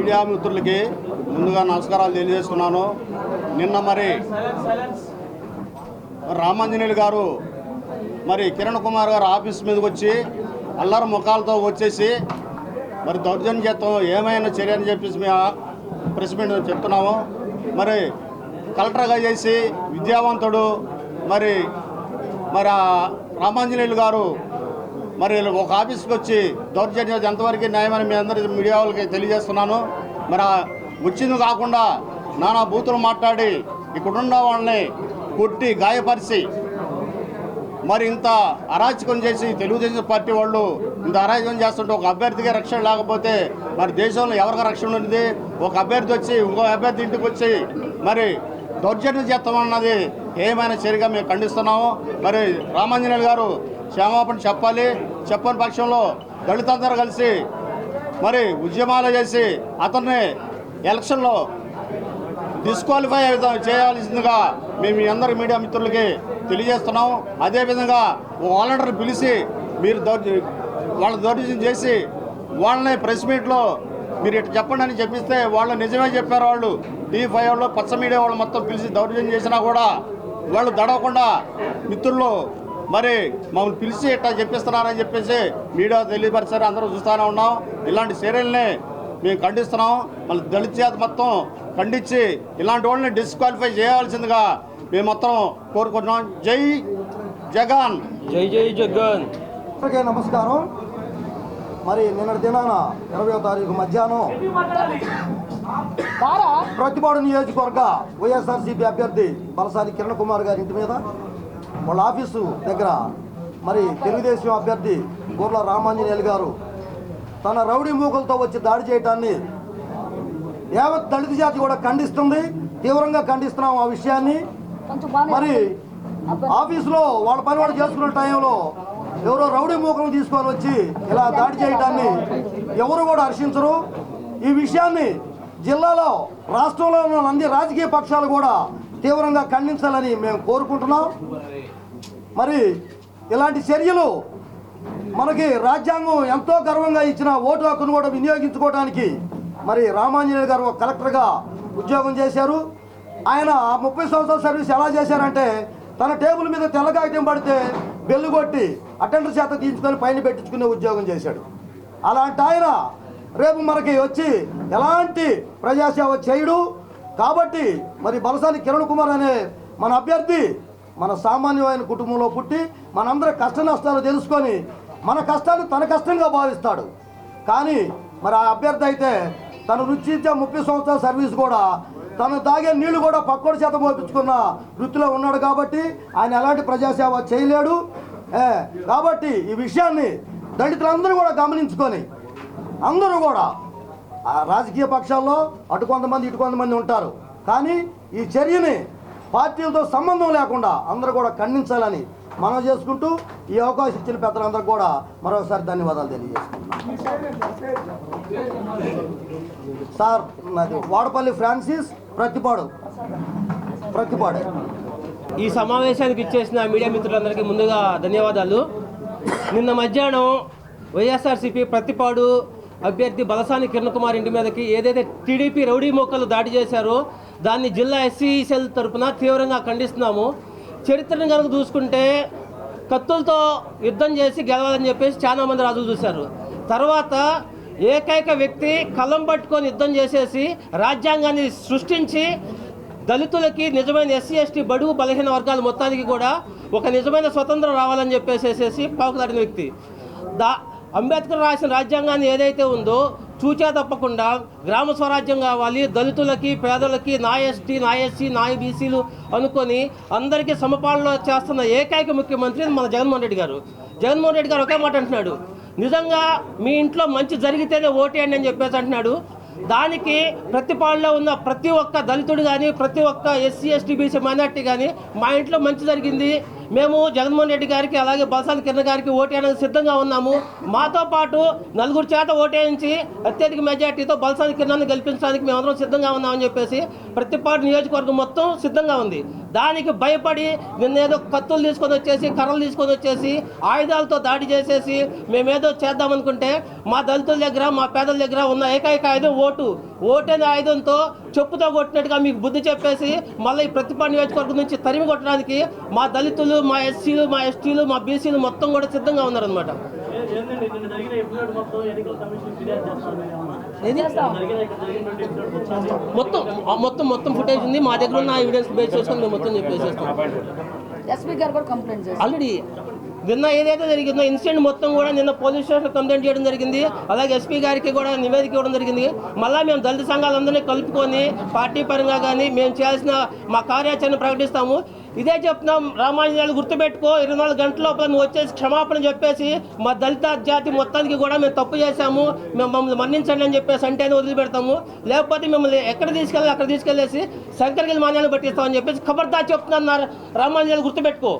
Media మిత్రులకి ముందుగా నమస్కారాలు తెలియజేస్తున్నాను. నిన్న మరి రామాంజనేయులు గారు మరి కిరణ్ కుమార్ గారు ఆఫీస్ మీదకి వచ్చి అల్లరి ముఖాలతో వచ్చేసి మరి దౌర్జన్యత్వం ఏమైనా చర్య అని చెప్పేసి మేము ప్రెస్ మీట్ చెప్తున్నాము. మరి కలెక్టర్గా చేసి విద్యావంతుడు మరి మరి రామాంజనేయులు గారు మరి ఒక ఆఫీస్కి వచ్చి దౌర్జన్యం ఎంతవరకు న్యాయమని మీ అందరి మీడియా వాళ్ళకి తెలియజేస్తున్నాను. మరి వచ్చింది కాకుండా నానా బూతులు మాట్లాడి ఇక్కడున్న వాళ్ళని కొట్టి గాయపరిచి మరి ఇంత అరాచకం చేసి తెలుగుదేశం పార్టీ వాళ్ళు ఇంత అరాచకం చేస్తుంటే ఒక అభ్యర్థిగా రక్షణ లేకపోతే మరి దేశంలో ఎవరికి రక్షణ ఉంది? ఒక అభ్యర్థి వచ్చి ఇంకో అభ్యర్థి ఇంటికి వచ్చి మరి దౌర్జన్యం చేస్తామన్నది ఏమైనా చర్యగా మేము ఖండిస్తున్నాము. మరి రామాంజనేయులు గారు క్షమాపణ చెప్పాలి. చెప్పని పక్షంలో దళితులందరూ కలిసి మరి ఉద్యమాలు చేసి అతన్ని ఎలక్షన్లో డిస్క్వాలిఫై చేయాల్సిందిగా మేము అందరి మీడియా మిత్రులకి తెలియజేస్తున్నాం. అదేవిధంగా వాలంటీర్ పిలిచి మీరు వాళ్ళ దౌర్జన్యం చేసి వాళ్ళని ప్రెస్ మీట్లో మీరు ఇట్లా చెప్పండి అని చెప్పిస్తే వాళ్ళు నిజమే చెప్పారు. వాళ్ళు టీ5 వాళ్ళు పచ్చ మీడియా వాళ్ళు మొత్తం పిలిచి దౌర్జన్యం చేసినా కూడా వాళ్ళు దడవకుండా మిత్రులు మరి మమ్మల్ని పిలిచి ఇట్లా చెప్పిస్తున్నారని చెప్పేసి మీడియా తెలియపరిచారు. అందరూ చూస్తూనే ఉన్నాం. ఇలాంటి చర్యల్ని మేము ఖండిస్తున్నాం. మళ్ళీ దళిత జాతి మొత్తం ఖండించి ఇలాంటి వాళ్ళని డిస్క్వాలిఫై చేయాల్సిందిగా మేము మొత్తం కోరుకుంటున్నాం. జై జగన్, జై జై జగన్. నమస్కారం. మరి నిన్నటి దినాన 20వ తారీఖు మధ్యాహ్నం ప్రతిపాడు నియోజకవర్గ వైఎస్ఆర్సీపీ అభ్యర్థి బలసాని కిరణ్ కుమార్ గారి ఇంటి మీద వాళ్ళ ఆఫీసు దగ్గర మరి తెలుగుదేశం అభ్యర్థి గోర్ల రామాంజనేయులు గారు తన రౌడీ మూకలతో వచ్చి దాడి చేయటాన్ని యావత్ దళిత జాతి కూడా ఖండిస్తుంది. తీవ్రంగా ఖండిస్తున్నాం ఆ విషయాన్ని. మరి ఆఫీసులో వాళ్ళ పని వాడు చేసుకున్న టైంలో ఎవరో రౌడీ మూకలను తీసుకొని వచ్చి ఇలా దాడి చేయడాన్ని ఎవరు కూడా హర్షించరు. ఈ విషయాన్ని జిల్లాలో రాష్ట్రంలో ఉన్న అన్ని రాజకీయ పక్షాలు కూడా తీవ్రంగా ఖండించాలని మేము కోరుకుంటున్నాం. మరి ఇలాంటి చర్యలు మనకి రాజ్యాంగం ఎంతో గర్వంగా ఇచ్చిన ఓటు హక్కును కూడా వినియోగించుకోవడానికి మరి రామాంజనేయులు గారు కలెక్టర్గా ఉద్యోగం చేశారు. ఆయన 30 సంవత్సరాల సర్వీస్ ఎలా చేశారంటే తన టేబుల్ మీద తెల్ల కాగితం పడితే బెల్లు కొట్టి అటెండర్ చేత తీసుకొని పైన పెట్టించుకునే ఉద్యోగం చేశాడు. అలాంటి ఆయన రేపు మనకి వచ్చి ఎలాంటి ప్రజాసేవ చేయడు. కాబట్టి మరి బలసాని కిరణ్ కుమార్ అనే మన అభ్యర్థి మన సామాన్యమైన కుటుంబంలో పుట్టి మనందరి కష్ట నష్టాలు తెలుసుకొని మన కష్టాన్ని తన కష్టంగా భావిస్తాడు. కానీ మరి ఆ అభ్యర్థి అయితే తను రుచించే 30 సంవత్సరాల సర్వీస్ కూడా తను తాగే నీళ్లు కూడా పక్కోడి చేత మోపించుకున్న వృత్తిలో ఉన్నాడు. కాబట్టి ఆయన ఎలాంటి ప్రజాసేవ చేయలేడు. కాబట్టి ఈ విషయాన్ని దళితులందరూ కూడా గమనించుకొని అందరూ కూడా రాజకీయ పక్షాల్లో అటు కొంతమంది ఇటు కొంతమంది ఉంటారు. కానీ ఈ చర్యని పార్టీలతో సంబంధం లేకుండా అందరూ కూడా ఖండించాలని మనం చేసుకుంటూ ఈ అవకాశం ఇచ్చిన పెద్దలందరూ కూడా మరోసారి ధన్యవాదాలు తెలియజేసుకుంటున్నాం. సార్ నాది వాడపల్లి ఫ్రాన్సిస్, ప్రతిపాడు. ఈ సమావేశానికి ఇచ్చేసిన మీడియా మిత్రులందరికీ ముందుగా ధన్యవాదాలు. నిన్న మధ్యాహ్నం వైఎస్ఆర్సీపీ ప్రతిపాడు అభ్యర్థి బలసాని కిరణ్ కుమార్ ఇంటి మీదకి ఏదైతే టీడీపీ రౌడీ మోకలు దాడి చేశారో దాన్ని జిల్లా ఎస్సీ సెల్ తరఫున తీవ్రంగా ఖండిస్తున్నాము. చరిత్రను కనుక చూసుకుంటే కత్తులతో యుద్ధం చేసి గెలవాలని చెప్పేసి చాలామంది రాజులు చూశారు. తర్వాత ఏకైక వ్యక్తి కలం పట్టుకొని యుద్ధం చేసేసి రాజ్యాంగాన్ని సృష్టించి దళితులకి నిజమైన ఎస్సీ ఎస్టీ బడుగు బలహీన వర్గాల మొత్తానికి కూడా ఒక నిజమైన స్వతంత్రం రావాలని చెప్పేసేసి పాకులాడిన వ్యక్తి. అంబేద్కర్ రాసిన రాజ్యాంగాన్ని ఏదైతే ఉందో చూచా తప్పకుండా గ్రామ స్వరాజ్యం కావాలి, దళితులకి పేదలకి నా ఎస్టీ నా ఎస్సీ నా బీసీలు అనుకొని అందరికీ సమపాలన చేస్తున్న ఏకైక ముఖ్యమంత్రి మన జగన్మోహన్ రెడ్డి గారు. జగన్మోహన్ రెడ్డి గారు ఒకే మాట అంటున్నాడు, నిజంగా మీ ఇంట్లో మంచి జరిగితేనే ఓటేయండి అని చెప్పేసి అంటున్నాడు. దానికి ప్రతిపాడులో ఉన్న ప్రతి ఒక్క దళితుడు కానీ ప్రతి ఒక్క ఎస్సీ ఎస్టీ బీసీ మైనార్టీ కానీ మా ఇంట్లో మంచి జరిగింది, మేము జగన్మోహన్ రెడ్డి గారికి అలాగే బలసాని కిరణ్ గారికి ఓటేయడానికి సిద్ధంగా ఉన్నాము, మాతో పాటు 4 చేత ఓటేయించి అత్యధిక మెజార్టీతో బలసాని కిరణ్ని గెలిపించడానికి మేమందరం సిద్ధంగా ఉన్నామని చెప్పేసి ప్రతిపాడు నియోజకవర్గం మొత్తం సిద్ధంగా ఉంది. దానికి భయపడి నిన్నేదో కత్తులు తీసుకొని వచ్చేసి కర్రలు తీసుకొని వచ్చేసి ఆయుధాలతో దాడి చేసేసి మేమేదో చేద్దామనుకుంటే మా దళితుల దగ్గర మా పేదల దగ్గర ఉన్న ఏకైక ఆయుధం ఓటేని ఆయుధంతో చెప్పుతో కొట్టినట్టుగా మీకు బుద్ధి చెప్పేసి మళ్ళీ ఈ ప్రతిపాడు నియోజకవర్గం నుంచి తరిమి కొట్టడానికి మా దళితులు, మా ఎస్సీలు, మా ఎస్టీలు, మా బీసీలు మొత్తం కూడా సిద్ధంగా ఉన్నారనమాట. మొత్తం ఫుటేజ్ ఉంది మా దగ్గర ఉన్న ఎవిడెన్స్ బేస్ చేసుకొని మేము మొత్తం చెప్పేసేస్తాం. ఎస్పీ గారు కూడా కంప్లైంట్ చేశారు. ఆల్రెడీ నిన్న ఏదైతే జరిగిందో ఇన్సిడెంట్ మొత్తం కూడా నిన్న పోలీస్ స్టేషన్ కంప్లైంట్ చేయడం జరిగింది. అలాగే ఎస్పీ గారికి కూడా నివేదిక ఇవ్వడం జరిగింది. మళ్ళీ మేము దళిత సంఘాలందరినీ కలుపుకొని పార్టీ పరంగా కానీ మేము చేయాల్సిన మా కార్యాచరణ ప్రకటిస్తాము. ఇదే చెప్తున్నాం, రామాంజనేయులు గుర్తుపెట్టుకో, 24 గంటల లోపల నువ్వు వచ్చేసి క్షమాపణ చెప్పేసి మా దళిత జాతి మొత్తానికి కూడా మేము తప్పు చేశాము, మేము మమ్మల్ని మన్నించండి అని చెప్పేసి అంటేనే వదిలిపెడతాము. లేకపోతే మిమ్మల్ని ఎక్కడ తీసుకెళ్ళి అక్కడ తీసుకెళ్ళేసి శంకరగిరి మాన్యాలు పట్టిస్తామని చెప్పేసి ఖబర్దార్ చెప్తున్నారు. రామాంజనేయులు గుర్తుపెట్టుకో.